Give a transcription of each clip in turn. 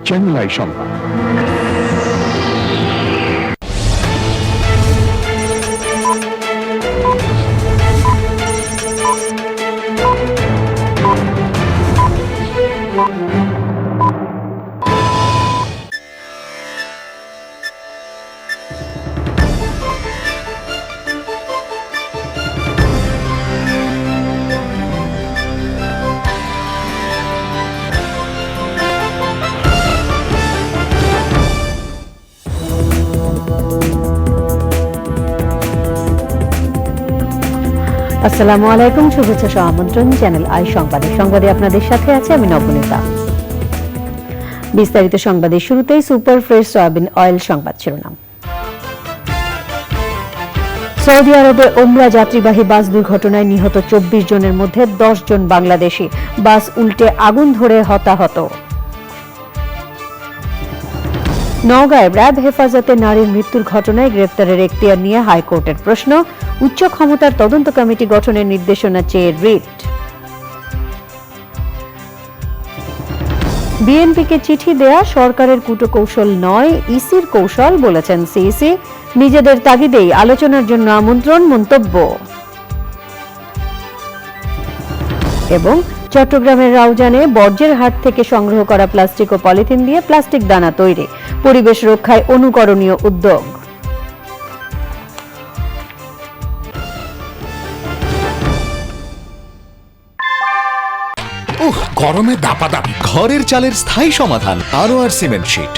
Channel I সংবাদ। আসসালামু আলাইকুম, শুভেচ্ছা সহ আমন্ত্রণ চ্যানেল আই সংবাদে আপনাদের সাথে আছে আমি নবনীতা। বিস্তারিত সংবাদের শুরুতেই সুপার ফ্রেশ সয়াবিন অয়েল সংবাদ শিরোনাম। সৌদি আরবে ওমরা যাত্রীবাহী বাস দুর্ঘটনায় নিহত 24 জনের মধ্যে 10 জন বাংলাদেশি, বাস উল্টে আগুন ধরে হতাহত। নওগাঁয় র্যাব হেফাজতে নারীর মৃত্যুর ঘটনায় গ্রেপ্তারের এখতিয়ার নিয়ে হাইকোর্টের প্রশ্ন, উচ্চ ক্ষমতার তদন্ত কমিটি গঠনের নির্দেশনা চেয়ে রিট। বিএনপিকে চিঠি দেয়া সরকারের কূটকৌশল নয়, ইসির কৌশল বলেছেন সিইসি, নিজেদের তাগিদেই আলোচনার জন্য আমন্ত্রণ মন্তব্য। এবং চট্টগ্রামের রাউজানে বর্জ্যের হাট থেকে সংগ্রহ করা প্লাস্টিক ও পলিথিন দিয়ে প্লাস্টিক দানা তৈরি, পরিবেশ রক্ষায় অনুকরণীয় উদ্যোগ। গরমে দাপাদাপি, ঘরের চালের স্থায়ী সমাধান আরোয়ার সিমেন্ট শীট।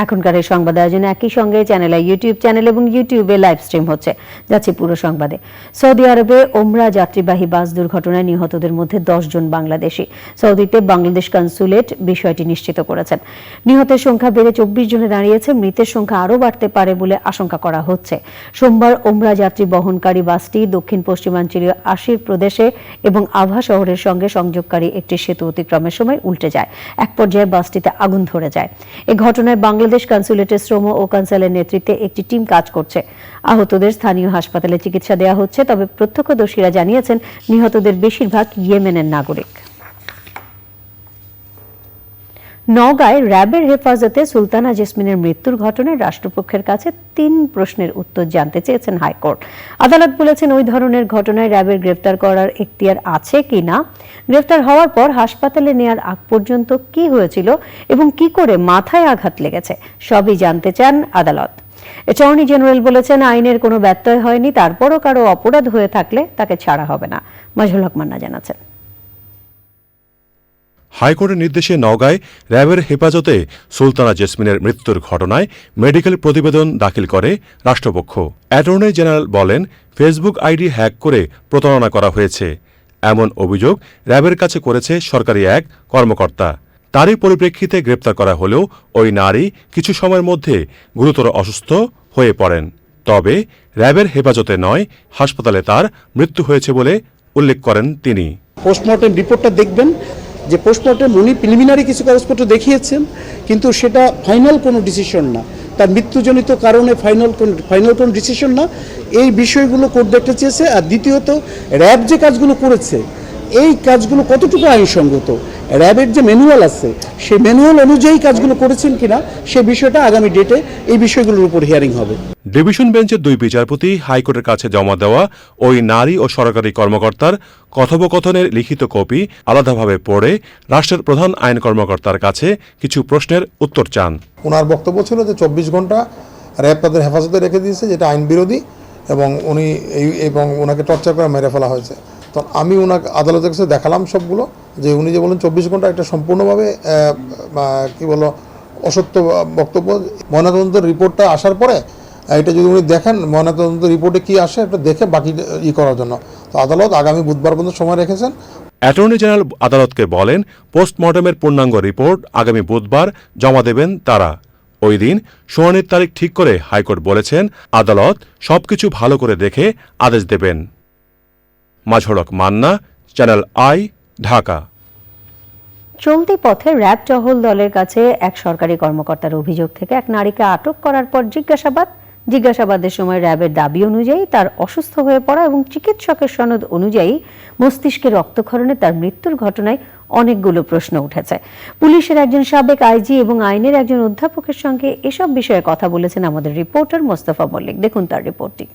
এখনকার এই সংবাদ আয়োজনে একই সঙ্গে চ্যানেল ইউটিউব চ্যানেল এবং ইউটিউবে লাইভ স্ট্রিম হচ্ছে। যাচ্ছে পুরো সংবাদে। সৌদি আরবে ওমরা যাত্রীবাহী বাস দুর্ঘটনায় নিহতদের মধ্যে 10 জন বাংলাদেশি। সৌদিতে বাংলাদেশ কনসুলেট বিষয়টি নিশ্চিত করেছেন। নিহতের সংখ্যা বেড়ে 24 জনে দাঁড়িয়েছে। মৃতের সংখ্যা আরও বাড়তে পারে বলে আশঙ্কা করা হচ্ছে। সোমবার ওমরা যাত্রী বহনকারী বাসটি দক্ষিণ পশ্চিমাঞ্চলীয় আশির প্রদেশে এবং আভা শহরের সঙ্গে সংযোগকারী একটি সেতু অতিক্রমের সময় উল্টে যায়। এক পর্যায়ে বাসটিতে আগুন ধরে যায়। এই ঘটনায় বাংলাদেশ কনসুলেটের শ্রম ও কনসালের নেতৃত্বে একটি টিম কাজ করছে। আহতদের স্থানীয় হাসপাতালে চিকিৎসা দেওয়া হচ্ছে। তবে প্রত্যক্ষদর্শীরা জানিয়েছেন নিহতদের বেশিরভাগ ইয়েমেনের নাগরিক। নওগাঁয় র্যাবের হেফাজতে সুলতানা জেসমিনের মৃত্যুর ঘটনায় রাষ্ট্রপক্ষের কাছে 3 প্রশ্নের উত্তর জানতে চেয়েছেন হাইকোর্ট। আদালত বলেছেন ওই ধরনের ঘটনায় র্যাবের গ্রেফতার করার এখতিয়ার আছে কিনা, গ্রেফতার হওয়ার পর হাসপাতালে নেয়ার আগ পর্যন্ত কি হয়েছিল এবং কি করে মাথায় আঘাত লেগেছে সবই জানতে চান আদালত। অ্যাটর্নি জেনারেল বলেছেন আইনের কোনো ব্যত্যয় হয়নি, তারপরও কারো অপরাধ হয়ে থাকলে তাকে ছাড়া হবে না। মাজহুল হক মান্না জানাচ্ছেন। হাইকোর্টের নির্দেশে নওগাঁয় র্যাবের হেফাজতে সুলতানা জেসমিনের মৃত্যুর ঘটনায় মেডিকেল প্রতিবেদন দাখিল করে রাষ্ট্রপক্ষ। অ্যাটর্নি জেনারেল বলেন, ফেসবুক আইডি হ্যাক করে প্রতারণা করা হয়েছে, এমন অভিযোগ র্যাবের কাছে করেছে সরকারি এক কর্মকর্তা। তারই পরিপ্রেক্ষিতে গ্রেপ্তার করা হলেও ওই নারী কিছু সময়ের মধ্যে গুরুতর অসুস্থ হয়ে পড়েন। তবে র্যাবের হেফাজতে নয়, হাসপাতালে তার মৃত্যু হয়েছে বলে উল্লেখ করেন তিনি। পোস্টমর্টেম রিপোর্টটা দেখবেন যে পোস্টমর্টেম উনি প্রিলিমিনারি কিছু কাগজপত্র দেখিয়েছেন, কিন্তু সেটা ফাইনাল কোনো ডিসিশন না, তার মৃত্যুজনিত কারণে ফাইনাল কোনো ডিসিশন না। এই বিষয়গুলো কোর্ট দেখতে চেয়েছে। আর দ্বিতীয়ত, র্যাব যে কাজগুলো করেছে এই কাজগুলো কতটুকু আইনসঙ্গত, র্যাবের যে ম্যানুয়াল আছে সেই ম্যানুয়াল অনুযায়ী কাজগুলো করেছেন কিনা সে বিষয়টা আগামী ডেটে এই বিষয়গুলোর উপর হিয়ারিং হবে। ডিভিশন বেঞ্চের 2 বিচারপতি হাইকোর্টের কাছে জমা দেওয়া ওই নারী ও সরকারি কর্মকর্তার কথোপকথনের লিখিত কপি আলাদাভাবে পড়ে রাষ্ট্রের প্রধান আইন কর্মকর্তার কাছে কিছু প্রশ্নের উত্তর চান। ওনার বক্তব্য ছিল যে 24 ঘন্টা র্যাব তাদের হেফাজতে রেখে দিয়েছে, যেটা আইন বিরোধী, এবং ওনাকে টর্চার করে মেরে ফেলা হয়েছে। তো আমি ওনাকে আদালতের কাছে দেখালাম সবগুলো, যে উনি যে বলেন 24 ঘন্টা, একটা সম্পূর্ণভাবে অসত্য বক্তব্য। ময়নাতদন্তের রিপোর্টটা আসার পরে এটা যদি উনি দেখেন ময়নাতদন্ত রিপোর্টে কি আসে এটা দেখে বাকি করার জন্য। তো আদালত আগামী বুধবার পর্যন্ত সময় রেখেছেন। অ্যাটর্নি জেনারেল আদালতকে বলেন, পোস্টমর্টমের পূর্ণাঙ্গ রিপোর্ট আগামী বুধবার জমা দেবেন তারা। ওই দিন শুনানির তারিখ ঠিক করে হাইকোর্ট বলেছেন আদালত সবকিছু ভালো করে দেখে আদেশ দেবেন। মাজহুল হক মান্না, চ্যানেল আই, ঢাকা। চলতি পথে র্যাব টহল দলের কাছে এক সরকারি কর্মকর্তার অভিযোগ থেকে এক নারীকে আটক করার পর জিজ্ঞাসাবাদ জিজ্ঞাসাবাদের সময় র্যাবের দাবি অনুযায়ী তার অসুস্থ হয়ে পড়া এবং চিকিৎসকের সনদ অনুযায়ী মস্তিষ্কে রক্তক্ষরণে তার মৃত্যুর ঘটনায় অনেকগুলো প্রশ্ন উঠেছে। পুলিশের একজন সাবেক আইজি এবং আইনের একজন অধ্যাপকের সঙ্গে এসব বিষয়ে কথা বলেছেন আমাদের রিপোর্টার মোস্তফা মল্লিক। দেখুন তার রিপোর্টটি।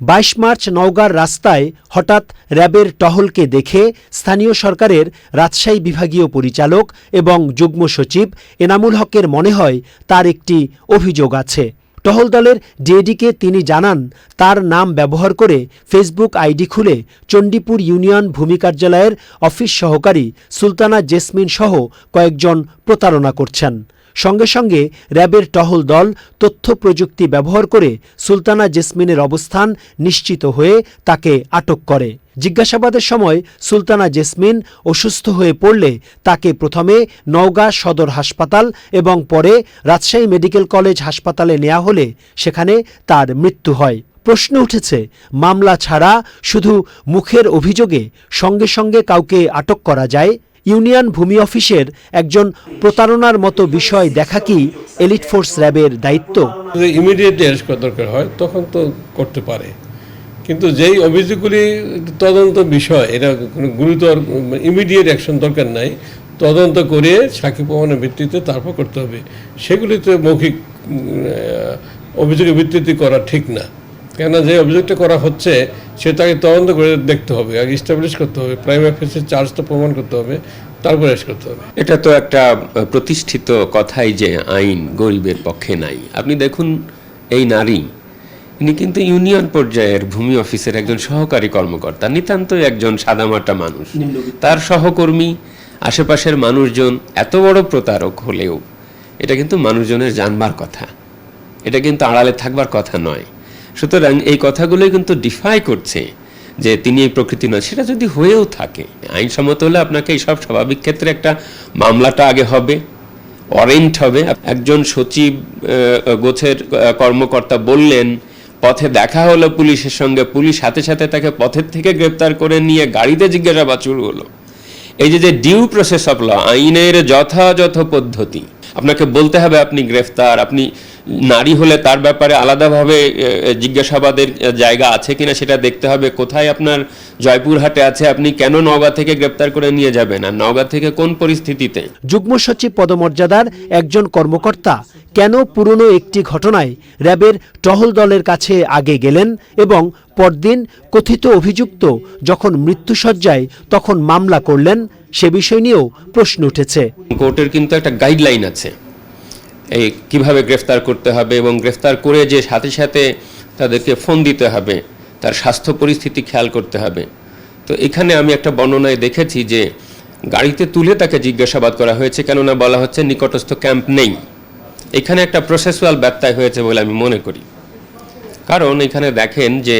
22 মার্চ নওগাঁর রাস্তায় হঠাৎ র্যাবের টহলকে দেখে স্থানীয় সরকারের রাজশাহী বিভাগীয় পরিচালক এবং যুগ্ম সচিব এনামুল হকের মনে হয় তার একটি অভিযোগ আছে। টহল দলের ডিএডিকে তিনি জানান, তার নাম ব্যবহার করে ফেসবুক আইডি খুলে চণ্ডীপুর ইউনিয়ন ভূমি কার্যালয়ের অফিস সহকারী সুলতানা জেসমিন সহ কয়েকজন প্রতারণা করছেন। সঙ্গে সঙ্গে র্যাবের টহল দল তথ্য প্রযুক্তি ব্যবহার করে সুলতানা জেসমিনের অবস্থান নিশ্চিত হয়ে তাকে আটক করে। জিজ্ঞাসাবাদের সময় সুলতানা জেসমিন অসুস্থ হয়ে পড়লে তাকে প্রথমে নওগাঁ সদর হাসপাতাল এবং পরে রাজশাহী মেডিকেল কলেজ হাসপাতালে নেওয়া হলে সেখানে তার মৃত্যু হয়। প্রশ্ন উঠেছে, মামলা ছাড়া শুধু মুখের অভিযোগে সঙ্গে সঙ্গে কাউকে আটক করা যায়? ইউনিয়ন ভূমি অফিসের একজন প্রতারণার মতো বিষয় দেখা কি এলিট ফোর্স র্যাবের দায়িত্ব? ইমিডিয়েট অ্যারেস্ট করা দরকার হয় তখন তো করতে পারে, কিন্তু যেই অভিযোগগুলি তদন্ত বিষয়, এটা কোনো গুরুতর ইমিডিয়েট অ্যাকশন দরকার নাই, তদন্ত করে সাক্ষী প্রমাণের ভিত্তিতে তারপর করতে হবে। সেগুলিতে মৌখিক অভিযোগের ভিত্তিতে করা ঠিক না, কেননা যে অভিযোগটা করা হচ্ছে সেটাকে তদন্ত করে দেখতে হবে, আগে এস্টাবলিশ করতে হবে, প্রাইমারি ফেসে চার্জটা প্রমাণ করতে হবে, তারপর অ্যারেস্ট করতে হবে। এটা তো একটা প্রতিষ্ঠিত কথাই যে আইন গরিবের পক্ষে নাই। আপনি দেখুন, এই নারী ইনি কিন্তু ইউনিয়ন পর্যায়ের ভূমি অফিসের একজন সহকারী কর্মকর্তা, নিতান্তই একজন সাদামাটা মানুষ। তার সহকর্মী, আশেপাশের মানুষজন এত বড় প্রতারক হলেও এটা কিন্তু মানুষজনের জানবার কথা, এটা কিন্তু আড়ালে থাকবার কথা নয়। সুতরাং এই কথাগুলোই কিন্তু ডিফাই করছে যে তিনি এই প্রকৃতি নয়। সেটা যদি হয়েও থাকে, আইনসম্মত হলে আপনাকে এইসব স্বাভাবিক ক্ষেত্রে একটা মামলাটা আগে হবে, ওয়ারেন্ট হবে। একজন সচিব গোছের কর্মকর্তা বললেন, পথে দেখা হলো পুলিশের সঙ্গে, পুলিশ সাথে সাথে তাকে পথের থেকে গ্রেপ্তার করে নিয়ে গাড়িতে জিজ্ঞাসাবাদ শুরু হলো। এই যে ডিউ প্রসেস অফ ল, আইনের যথাযথ পদ্ধতি, আপনাকে বলতে হবে আপনি গ্রেফতার। আপনি নারী হলে তার ব্যাপারে আলাদাভাবে জিজ্ঞাসাবাদের জায়গা আছে কিনা সেটা দেখতে হবে। কোথায় আপনার জয়পুরহাটে আছে, আপনি কেন নওগাঁ থেকে গ্রেপ্তার করে নিয়ে যাবেন, আর নওগাঁ থেকে কোন পরিস্থিতিতে? যুগ্ম সচিব পদমর্যাদার একজন কর্মকর্তা কেন পুরনো একটি ঘটনায় র্যাবের টহল দলের কাছে আগে গেলেন এবং পরদিন কথিত অভিযুক্ত যখন মৃত্যুশয্যায় তখন মামলা করলেন, সে বিষয় নিয়েও প্রশ্ন উঠেছে। কোর্টের কিন্তু একটা গাইডলাইন আছে এই কিভাবে গ্রেফতার করতে হবে, এবং গ্রেফতার করে যে সাথে সাথে তাদেরকে ফোন দিতে হবে, তার স্বাস্থ্য পরিস্থিতি খেয়াল করতে হবে। তো এখানে আমি একটা বর্ণনায় দেখেছি যে গাড়িতে তুলে তাকে জিজ্ঞাসাবাদ করা হয়েছে, কেননা বলা হচ্ছে নিকটস্থ ক্যাম্প নেই। এখানে একটা প্রসেসুয়াল ব্যত্যয় হয়েছে বলে আমি মনে করি। কারণ এখানে দেখেন যে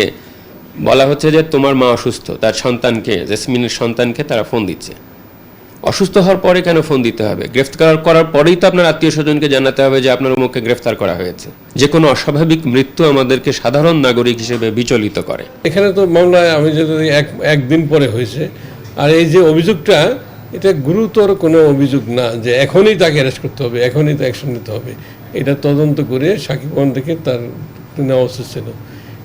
বলা হচ্ছে যে তোমার মা অসুস্থ, তার সন্তানকে, জেসমিনের সন্তানকে তারা ফোন দিচ্ছে। অসুস্থ হওয়ার পরে কেন ফোন দিতে হবে? গ্রেফতার করার পরেই তো আপনার আত্মীয় স্বজনকে জানাতে হবে যে আপনার অমুককে গ্রেফতার করা হয়েছে। যে কোনো অস্বাভাবিক মৃত্যু আমাদেরকে সাধারণ নাগরিক হিসেবে বিচলিত করে। এখানে তো মামলায় আমি যদি একদিন পরে হয়েছে, আর এই যে অভিযোগটা, এটা গুরুতর কোনো অভিযোগ না যে এখনই তাকে অ্যারেস্ট করতে হবে, এখনই তো অ্যাকশন নিতে হবে। এটা তদন্ত করে সাক্ষী প্রমাণ থেকে তার নেওয়া উচিত ছিল।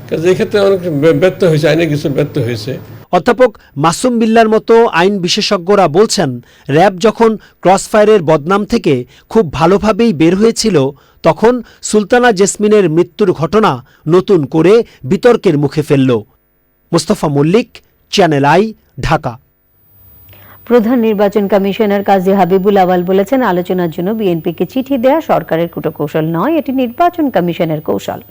কাজে এক্ষেত্রে অনেক ব্যর্থ হয়েছে, আইনে কিছু ব্যর্থ হয়েছে। অধ্যাপক মাসুম বিল্লার মতো আইন বিশেষজ্ঞরা বলছেন, র্যাব যখন ক্রসফায়ারের বদনাম থেকে খুব ভালোভাবেই বের হয়েছিল, তখন সুলতানা জেসমিনের মৃত্যুর ঘটনা নতুন করে বিতর্কের মুখে ফেলল। Mostafa Mallik, channel I, Dhaka. প্রধান নির্বাচন কমিশনার কাজী হাবিবুল আওয়াল বলেছেন, আলোচনার জন্য বিএনপিকে চিঠি দেয়া সরকারের কূটকৌশল নয়, এটি নির্বাচন কমিশনের কৌশল।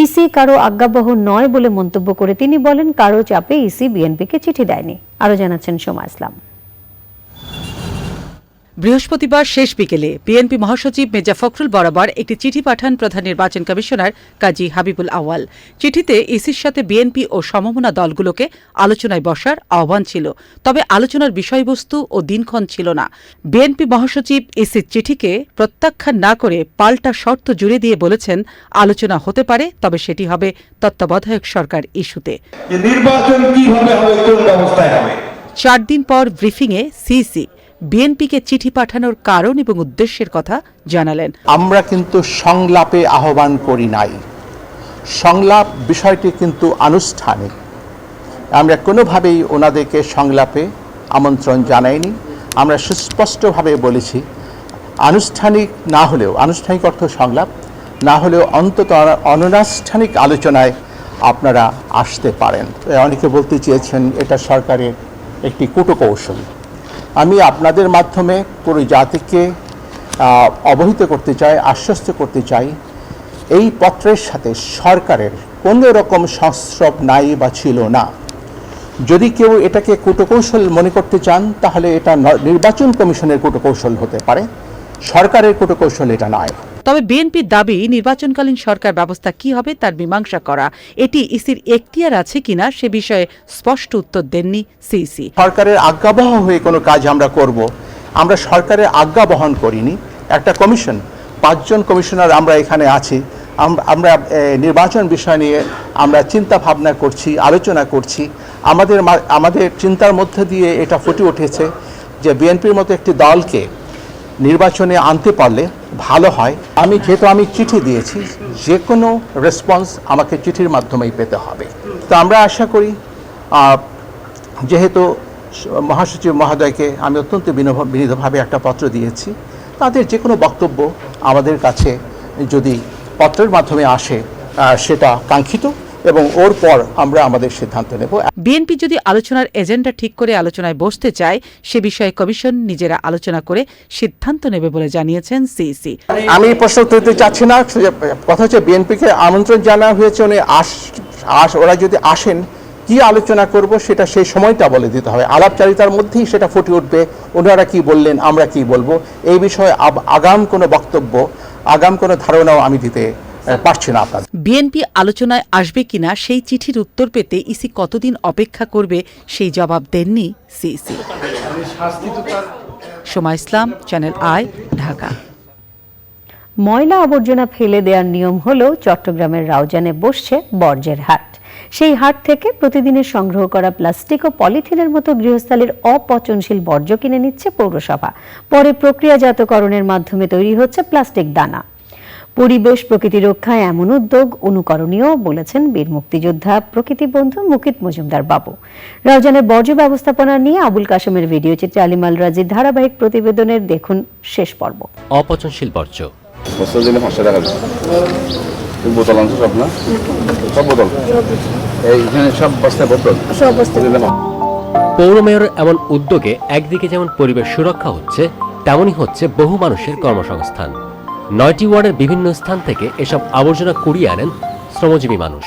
ইসি কারো আজ্ঞাবহ নয় বলে মন্তব্য করে তিনি বলেন, কারো চাপে ইসি বিএনপিকে চিঠি দেয়নি। আরো জানাচ্ছেন সোমা ইসলাম। বৃহস্পতিবার শেষ বিকেলে বিএনপি মহাসচিব মির্জা ফখরুল বরাবর একটি চিঠি পাঠান প্রধান নির্বাচন কমিশনার কাজী হাবিবুল আওয়াল। চিঠিতে ইসির সাথে বিএনপি ও সমমনা দলগুলোকে আলোচনায় বসার আহ্বান ছিল, তবে আলোচনার বিষয়বস্তু ও দিনক্ষণ ছিল না। বিএনপি মহাসচিব ইসির চিঠিকে প্রত্যাখ্যান না করে পাল্টা শর্ত জুড়ে দিয়ে বলেছেন, আলোচনা হতে পারে, তবে সেটি হবে তত্ত্বাবধায়ক সরকার ইস্যুতে। নির্বাচন কিভাবে হবে, কোন ব্যবস্থায় হবে। 4 দিন পর ব্রিফিংয়ে সিইসি বিএনপিকে চিঠি পাঠানোর কারণ এবং উদ্দেশ্যের কথা জানালেন। আমরা কিন্তু সংলাপে আহ্বান করি নাই, সংলাপ বিষয়টি কিন্তু আনুষ্ঠানিক। আমরা কোনোভাবেই ওনাদেরকে সংলাপে আমন্ত্রণ জানাইনি। আমরা সুস্পষ্টভাবে বলেছি আনুষ্ঠানিক না হলেও, আনুষ্ঠানিক অর্থ সংলাপ না হলেও অন্তত অনানুষ্ঠানিক আলোচনায় আপনারা আসতে পারেন। অনেকে বলতে চেয়েছেন এটা সরকারের একটি কূটকৌশল। আমি আপনাদের মাধ্যমে পুরো জাতিকে অবহিত করতে চাই, আশ্বস্ত করতে চাই, এই পত্রের সাথে সরকারের কোনো রকম সংস্রব নাই বা ছিল না। যদি কেউ এটাকে কূটকৌশল মনে করতে চান তাহলে এটা নির্বাচন কমিশনের কূটকৌশল হতে পারে, সরকারের কূটকৌশল এটা নয়। তবে বিএনপির দাবি নির্বাচনকালীন সরকার ব্যবস্থা কি হবে তার মীমাংসা করা, এটি ইসির এখতিয়ার আছে কিনা সে বিষয়ে স্পষ্ট উত্তর দেননি সিইসি। সরকারের আজ্ঞাবহ হয়ে কোনো কাজ আমরা করব, আমরা সরকারের আজ্ঞা বহন করিনি। একটা কমিশন, 5 জন কমিশনার আমরা এখানে আছি, আমরা নির্বাচন বিষয় নিয়ে আমরা চিন্তা ভাবনা করছি, আলোচনা করছি। আমাদের চিন্তার মধ্যে দিয়ে এটা ফুটে উঠেছে যে বিএনপির মতো একটি দলকে নির্বাচনে আনতে পারলে ভালো হয়। যেহেতু আমি চিঠি দিয়েছি, যে কোনো রেসপন্স আমাকে চিঠির মাধ্যমেই পেতে হবে। তো আমরা আশা করি, যেহেতু মহাসচিব মহোদয়কে আমি অত্যন্ত বিনীতভাবে একটা পত্র দিয়েছি, তাদের যে কোনো বক্তব্য আমাদের কাছে যদি পত্রের মাধ্যমে আসে সেটা কাঙ্ক্ষিত এবং ওর পর আমরা আমাদের সিদ্ধান্ত নেব। বিএনপি যদি আলোচনার এজেন্ডা ঠিক করে আলোচনায় বসতে চায় সে বিষয়ে কমিশন নিজেরা আলোচনা করে সিদ্ধান্ত নেবে বলে জানিয়েছেন সিইসি। আমি প্রশ্ন দিতে চাচ্ছি না, কথা হচ্ছে বিএনপিকে আমন্ত্রণ জানানো হয়েছে, উনি ওরা যদি আসেন কি আলোচনা করব সেটা সেই সময়টা বলে দিতে হবে। আলাপচারিতার মধ্যেই সেটা ফুটে উঠবে, ওনারা কি বললেন, আমরা কি বলবো। এই বিষয়ে আগাম কোনো বক্তব্য, আগাম কোনো ধারণাও আমি দিতে পারছি না আপনাদের। বিএনপি আলোচনায় আসবে কিনা সেই চিঠির উত্তর পেতে ইসি কতদিন অপেক্ষা করবে সেই জবাব দেননি CEC. Soma Islam, channel I, Dhaka. ময়লা আবর্জনা ফেলে দেওয়ার নিয়ম হলেও চট্টগ্রামের রাউজানে বসছে বর্জ্যের হাট। সেই হাট থেকে প্রতিদিনের সংগ্রহ করা প্লাস্টিক ও পলিথিনের মতো গৃহস্থালির অপচনশীল বর্জ্য কিনে নিচ্ছে পৌরসভা। পরে প্রক্রিয়াজাতকরণের মাধ্যমে তৈরি হচ্ছে প্লাস্টিক দানা। পরিবেশ প্রকৃতি রক্ষায় এমন উদ্যোগ অনুকরণীয় বলেছেন বীর মুক্তিযোদ্ধা প্রকৃতি বন্ধু মুকিত মজুমদার বাবু। রাউজানের বর্জ্য ব্যবস্থাপনা নিয়ে আবুল কাশেমের ভিডিও চিত্রে আলিমাল রাজির ধারাবাহিক প্রতিবেদনের দেখুন শেষ পর্ব। অপচনশীল বর্জ্য পৌর মেয়রের এমন উদ্যোগে একদিকে যেমন পরিবেশ সুরক্ষা হচ্ছে, তেমনই হচ্ছে বহু মানুষের কর্মসংস্থান। 9টি ওয়ার্ডের বিভিন্ন স্থান থেকে এসব আবর্জনা কুড়িয়ে আনেন শ্রমজীবী মানুষ।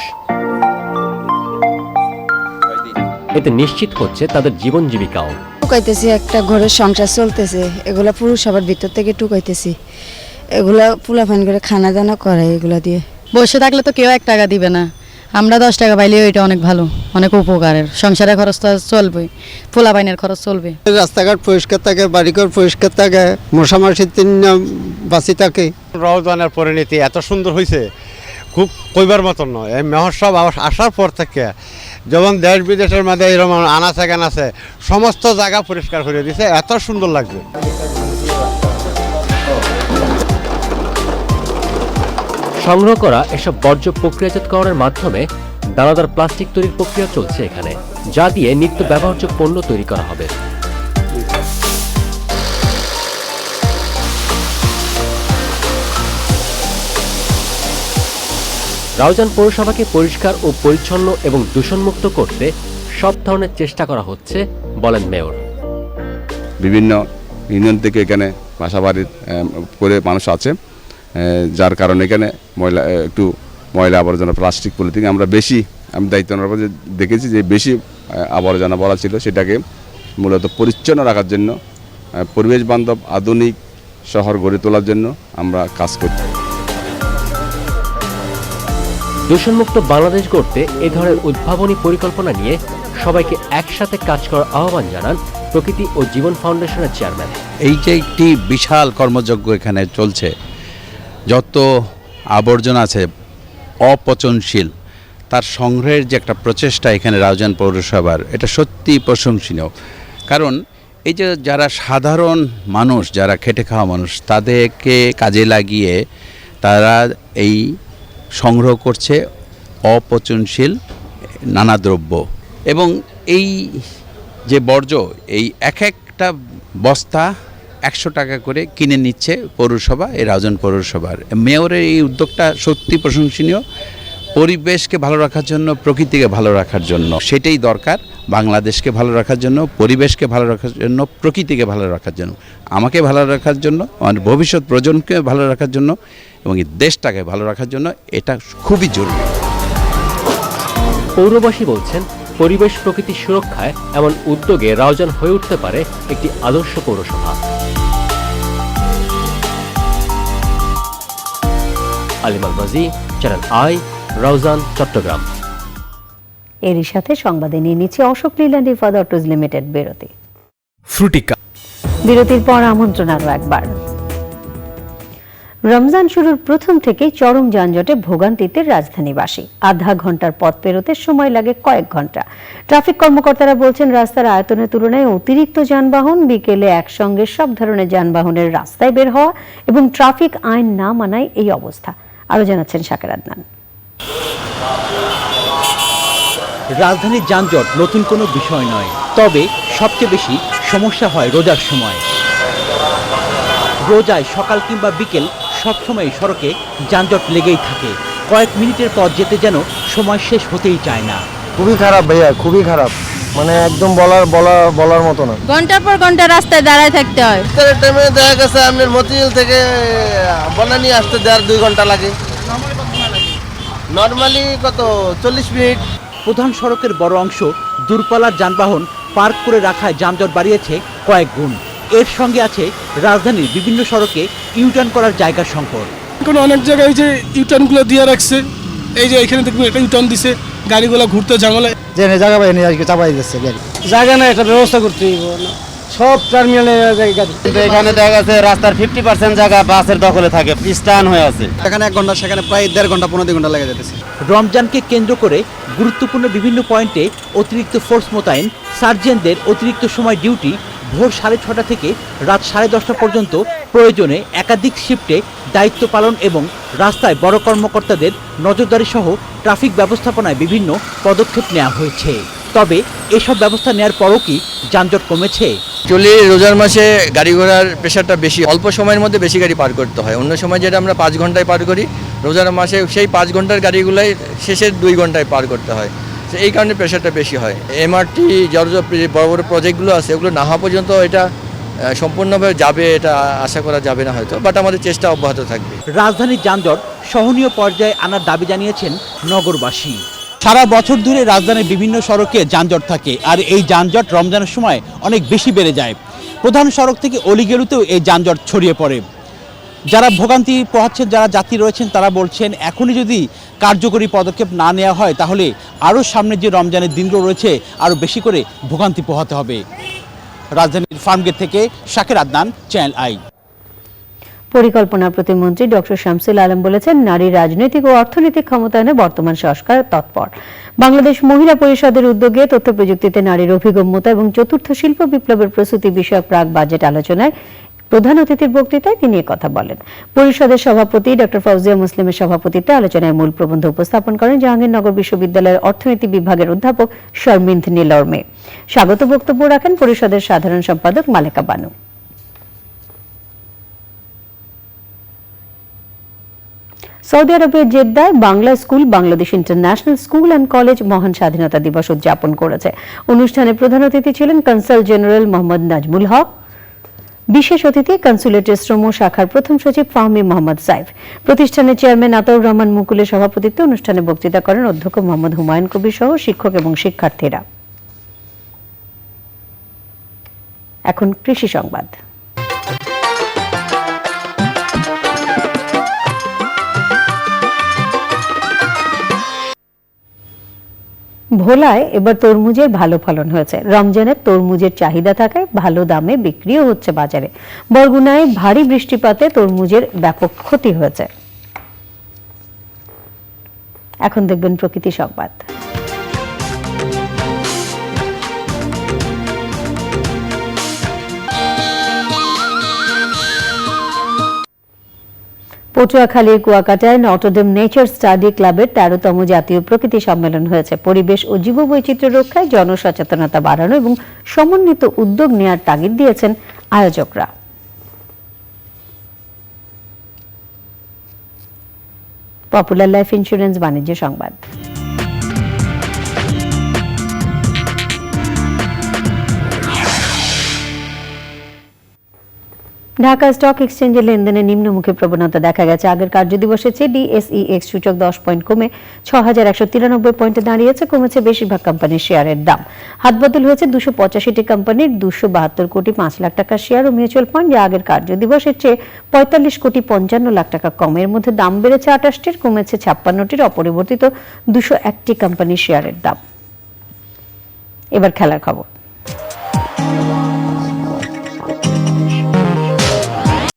এতে নিশ্চিত হচ্ছে তাদের জীবন জীবিকাও। টুকাইতেছি, একটা ঘরের সংসার চলতেছে, এগুলা পুরসভার ভিতর থেকে টুকাইতেছি, এগুলা পোলাপান করে খানা দানা করে। এগুলা দিয়ে বসে থাকলে তো কেউ 1 টাকা দিবে না, আমরা 10 টাকা পাইলে এটা অনেক ভালো, অনেক উপকারের। সংসারের খরচ তো চলবে, পোলাপাইনের খরচ চলবে। রাস্তাঘাট পরিষ্কার থাকে, বাড়িঘর পরিষ্কার থাকে, মশামাছির বাঁচি থাকে। রওজানের পরিণতি এত সুন্দর হয়েছে, খুব কইবার মতন নয়। এই মহোৎসব আসার পর থেকে যেমন দেশ বিদেশের মধ্যে এরকম আনাচে কানাচে সমস্ত জায়গা পরিষ্কার করে দিয়েছে, এত সুন্দর লাগছে। সংগ্রহ করা এসব বর্জ্য প্রক্রিয়াজাতকরণের মাধ্যমে দানাদার প্লাস্টিক তৈরির প্রক্রিয়া চলছে এখানে, যা দিয়ে নিত্য ব্যবহার্য পণ্য তৈরি করা হবে। রাউজান পৌরসভাকে পরিষ্কার ও পরিচ্ছন্ন এবং দূষণমুক্ত করতে সব ধরনের চেষ্টা করা হচ্ছে বলেন মেয়র। বিভিন্ন ইউনিয়ন থেকে এখানে বাসাবাড়ি করে মানুষ আছে, যার কারণে এখানে ময়লা আবর্জনা প্লাস্টিক পলিথিন আমরা বেশি, আমি দায়িত্ব নেওয়ার পর দেখেছি যে বেশি আবর্জনা বলা ছিল, সেটাকে মূলত পরিচ্ছন্ন রাখার জন্য, পরিবেশ বান্ধব আধুনিক শহর গড়ে তোলার জন্য আমরা কাজ করছি। দূষণমুক্ত বাংলাদেশ গড়তে এ ধরনের উদ্ভাবনী পরিকল্পনা নিয়ে সবাইকে একসাথে কাজ করার আহ্বান জানান প্রকৃতি ও জীবন ফাউন্ডেশনের চেয়ারম্যান। এই যে একটি বিশাল কর্মযজ্ঞ এখানে চলছে, যত আবর্জনা আছে অপচনশীল, তার সংগ্রহের যে একটা প্রচেষ্টা এখানে রাউজান পৌরসভার, এটা সত্যি প্রশংসনীয়। কারণ এই যে যারা সাধারণ মানুষ, যারা খেটে খাওয়া মানুষ, তাদেরকে কাজে লাগিয়ে তারা এই সংগ্রহ করছে অপচনশীল নানা দ্রব্য। এবং এই যে বর্জ্য, এই এক একটা বস্তা 100 টাকা করে কিনে নিচ্ছে পৌরসভা, এই রাউজান পৌরসভার মেয়রের এই উদ্যোগটা সত্যি প্রশংসনীয়। পরিবেশকে ভালো রাখার জন্য, প্রকৃতিকে ভালো রাখার জন্য, সেটাই দরকার। বাংলাদেশকে ভালো রাখার জন্য, পরিবেশকে ভালো রাখার জন্য, প্রকৃতিকে ভালো রাখার জন্য, আমাকে ভালো রাখার জন্য, আমাদের ভবিষ্যৎ প্রজন্মকে ভালো রাখার জন্য এবং এই দেশটাকে ভালো রাখার জন্য এটা খুবই জরুরি। পৌরবাসী বলছেন, পরিবেশ প্রকৃতি সুরক্ষায় এমন উদ্যোগে রাউজান হয়ে উঠতে পারে একটি আদর্শ পৌরসভা। আলিমাল মাজি, চ্যানেল আই, রাউজান, চট্টগ্রাম। এরই সাথে সংবাদে নিয়ে নিচ্ছে অশোক লীল্যান্ড ইফাদ অটোজ লিমিটেড বিরতি। ফ্রুটিকা। বিরতির পর আমন্ত্রণ আরও একবার। রমজান শুরুর প্রথম থেকেই চরম যানজটে ভোগান্তিতে রাজধানীবাসী। আধা ঘন্টার পথ পেরোতে সময় লাগে কয়েক ঘন্টা। ট্রাফিক কর্মকর্তারা বলছেন, রাস্তার আয়তনের তুলনায় অতিরিক্ত যানবাহন, বিকেলে একসঙ্গে সব ধরনের যানবাহনের রাস্তায় বের হওয়া এবং ট্রাফিক আইন না মানায় এই অবস্থা। আরো জানাচ্ছেন শাকের আদনান। রাজধানীর যানজট নতুন কোনো বিষয় নয়, তবে সবচেয়ে বেশি সমস্যা হয় রোজার সময়। রোজায় সকাল কিংবা বিকেল সবসময় সড়কে যানজট লেগেই থাকে। কয়েক মিনিটের পর যেতে যেন সময় শেষ হতেই চায় না। খুবই খারাপ ভাইয়া, খুবই খারাপ, মানে একদম বলার মতো না। ঘন্টার পর ঘন্টা রাস্তায় দাঁড়ায় থাকতে হয়। টাইমে দেখা গেছে আপনার মতিঝিল থেকে বনানী আসতে 2 ঘন্টা লাগে। নর্মালি কত 40 মিনিট। প্রধান সড়কের বড় অংশ দূরপাল্লার যানবাহন পার্ক করে রাখায় যানজট বাড়িয়েছে কয়েক গুণ। এর সঙ্গে আছে রাজধানীর বিভিন্ন সড়কে ইউটার্ন করার জায়গার সংকট। এখন অনেক জায়গায় যে ইউটার্নগুলো দিয়ে রাখছে, এই যে এখানে দেখুন একটা ইউটার্ন দিছে, গাড়িগুলো ঘুরতে ঝামেলা। যে জায়গা পাই না আজকে চাপাই যাচ্ছে গাড়ি, জায়গা না, একটা ব্যবস্থা করতে হবে। সব টার্মিনালে গাড়ি, কিন্তু এখানে দেখা গেছে রাস্তার 50% জায়গা বাসের দখলে থাকে, স্টান হয়ে আছে। এখানে 1 ঘন্টা, সেখানে প্রায় 1.5 ঘন্টা 15 ঘন্টা লেগে যেতেছে। রমজানকে কেন্দ্র করে গুরুত্বপূর্ণ বিভিন্ন পয়েন্টে অতিরিক্ত ফোর্স মোতায়েন, সার্জেন্টদের অতিরিক্ত সময় ডিউটি, ভোর 6:30 থেকে রাত 10:30 পর্যন্ত প্রয়োজনে একাধিক শিফটে দায়িত্ব পালন এবং রাস্তায় বড় কর্মকর্তাদের নজরদারি সহ ট্রাফিক ব্যবস্থাপনায় বিভিন্ন পদক্ষেপ নেওয়া হয়েছে। তবে এসব ব্যবস্থা নেওয়ার পরও কি যানজট কমেছে? চলে রোজার মাসে গাড়ি ঘোড়ার প্রেশারটা বেশি, অল্প সময়ের মধ্যে বেশি গাড়ি পার করতে হয়। অন্য সময় যেটা আমরা 5 ঘন্টায় পার করি, রোজার মাসে সেই 5 ঘন্টার গাড়িগুলোই শেষের 2 ঘন্টায় পার করতে হয়। এই কারণে প্রেশারটা বেশি হয়। এমআরটি বড় বড় প্রজেক্টগুলো আছে, ওগুলো না হওয়া পর্যন্ত এটা সম্পূর্ণভাবে যাবে এটা আশা করা যাবে না হয়তো, বাট আমাদের চেষ্টা অব্যাহত থাকবে। রাজধানীর যানজট সহনীয় পর্যায়ে আনার দাবি জানিয়েছেন নগরবাসী। সারা বছর ধরে রাজধানীর বিভিন্ন সড়কে যানজট থাকে, আর এই যানজট রমজানের সময় অনেক বেশি বেড়ে যায়। প্রধান সড়ক থেকে অলিগেলুতেও এই যানজট ছড়িয়ে পড়ে। যারা ভোগান্তি পোহাচ্ছেন, যারা যাত্রী রয়েছেন, তারা বলছেন এখনই যদি কার্যকরী পদক্ষেপ না নেওয়া হয় তাহলে আরও সামনে যে রমজানের দিনগুলো রয়েছে আরও বেশি করে ভোগান্তি পোহাতে হবে। রাজধানীর ফার্মগেট থেকে শাকের আদনান, চ্যানেল আই। পরিকল্পনা প্রতিমন্ত্রী ডক্টর শামসুল আলম বলেছেন, নারী রাজনৈতিক ও অর্থনৈতিক ক্ষমতায়নে বর্তমান সংস্কার তৎপর। বাংলাদেশ মহিলা পরিষদের উদ্যোগে তথ্য প্রযুক্তিতে নারীর অভিগম্যতা এবং চতুর্থ শিল্প বিপ্লবের প্রস্তুতি বিষয়ক প্রাক বাজেট আলোচনায় প্রধান অতিথির বক্তৃতায় তিনি কথা বলেন। পরিষদের সভাপতি ডক্টর ফৌজিয়া মুসলিমের সভাপতিত্বে আলোচনায় মূল প্রবন্ধ উপস্থাপন করেন জাহাঙ্গীরনগর বিশ্ববিদ্যালয়ের অর্থনীতি বিভাগের অধ্যাপক শর্মিন্দ নীলর্মে। স্বাগত বক্তব্য রাখেন পরিষদের সাধারণ সম্পাদক মালেকা বানু। সৌদি আরবের জেদ্দায় Bangla school Bangladesh international school and college মহান স্বাধীনতা দিবস উদযাপন করেছে। অনুষ্ঠানে প্রধান অতিথি ছিলেন কনসাল জেনারেল মোহাম্মদ নাজমুল হক, বিশেষ অতিথি কনসুলেটের শ্রম শাখার প্রথম সচিব ফাহমি মোহাম্মদ সাইফ। প্রতিষ্ঠানের চেয়ারম্যান আতাউর রহমান মুকুলের সভাপতিত্বে অনুষ্ঠানে বক্তৃতা করেন অধ্যক্ষ মোহাম্মদ হুমায়ুন কবির সহ শিক্ষক এবং শিক্ষার্থীরা। এখন কৃষি সংবাদ। ভোলায় এবার তরমুজের ভালো ফলন হয়েছে। রমজানের তরমুজের চাহিদা থাকায় ভালো দামে বিক্রিও হচ্ছে বাজারে। বরগুনায় ভারী বৃষ্টিপাতে তরমুজের ব্যাপক ক্ষতি হয়েছে। এখন দেখবেন প্রকৃতি সংবাদ। পটুয়াখালীর কুয়াকাটায় নটরডেম নেচার স্টাডি ক্লাবের 13তম জাতীয় প্রকৃতি সম্মেলন হয়েছে। পরিবেশ ও জীববৈচিত্র্য রক্ষায় জনসচেতনতা বাড়ানো এবং সমন্বিত উদ্যোগ নেওয়ার তাগিদ দিয়েছেন আয়োজকরা। পপুলার লাইফ ইন্স্যুরেন্স বাণিজ্য সংবাদ। ঢাকা স্টক এক্সচেঞ্জে লেনদেনে নিম্নমুখী প্রবণতা দেখা গেছে। আগের কার্যদিবসের চেয়ে ডিএসইএক্স সূচক 10 পয়েন্ট কমে 6193 পয়েন্টে দাঁড়িয়েছে। কমেছে বেশিরভাগ কোম্পানির শেয়ারের দাম। হাতবদল হয়েছে 285টি কোম্পানির 272 কোটি 5 লাখ টাকার শেয়ার ও মিউচুয়াল ফান্ড, যা আগের কার্যদিবসের চেয়ে 45 কোটি 55 লাখ টাকা কম। এর মধ্যে দাম বেড়েছে 28টির, কমেছে 56টির। অপরিবর্তিত 201টি কোম্পানির শেয়ারের দাম। এবার খেলার খবর।